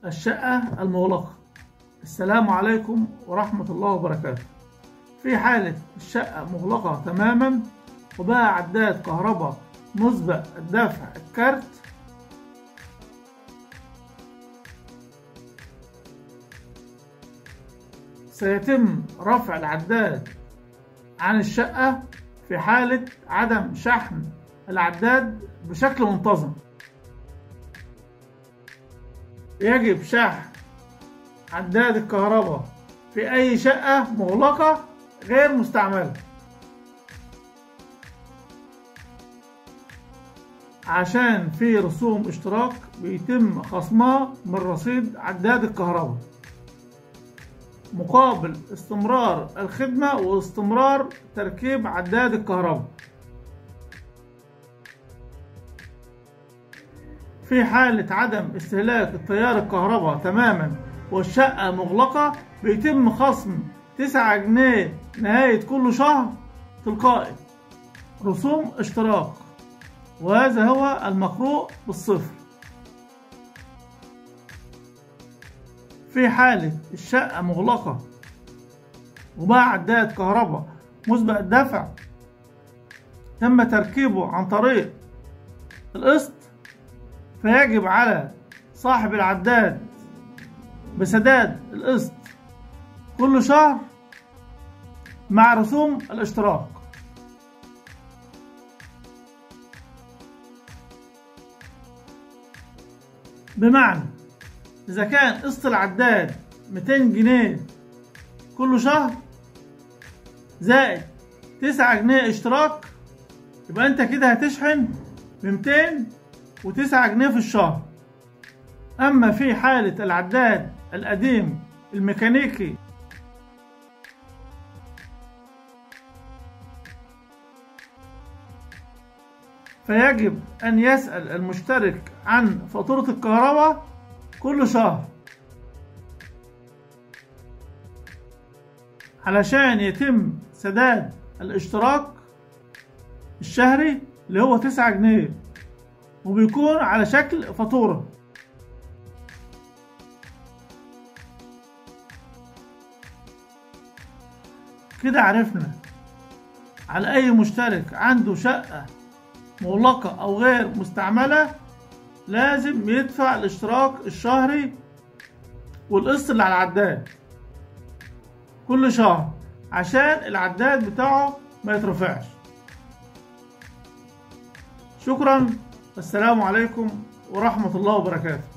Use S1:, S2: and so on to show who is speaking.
S1: الشقة المغلقة. السلام عليكم ورحمة الله وبركاته. في حالة الشقة مغلقة تماما وبقى عداد كهرباء مسبق الدفع الكارت، سيتم رفع العداد عن الشقة في حالة عدم شحن العداد بشكل منتظم. يجب شحن عداد الكهرباء في أي شقة مغلقة غير مستعملة، عشان في رسوم اشتراك بيتم خصمها من رصيد عداد الكهرباء مقابل استمرار الخدمة واستمرار تركيب عداد الكهرباء. في حالة عدم استهلاك التيار الكهرباء تماما والشقة مغلقة بيتم خصم 9 جنيه نهاية كل شهر تلقائي رسوم اشتراك، وهذا هو المقروء بالصفر. في حالة الشقة مغلقة وبقى عداد كهرباء مسبق الدفع تم تركيبه عن طريق القسط، فيجب على صاحب العداد بسداد القسط كل شهر مع رسوم الاشتراك. بمعنى إذا كان قسط العداد 200 جنيه كل شهر زائد 9 جنيه اشتراك، يبقى أنت كده هتشحن ب 209 جنيه في الشهر. أما في حالة العداد القديم الميكانيكي فيجب أن يسأل المشترك عن فاتورة الكهرباء كل شهر علشان يتم سداد الاشتراك الشهري اللي هو 9 جنيه وبيكون على شكل فاتورة. كده عرفنا على أي مشترك عنده شقة مغلقة أو غير مستعملة لازم يدفع الاشتراك الشهري والقسط اللي على العداد كل شهر عشان العداد بتاعه ما يترفعش. شكرا، السلام عليكم ورحمة الله وبركاته.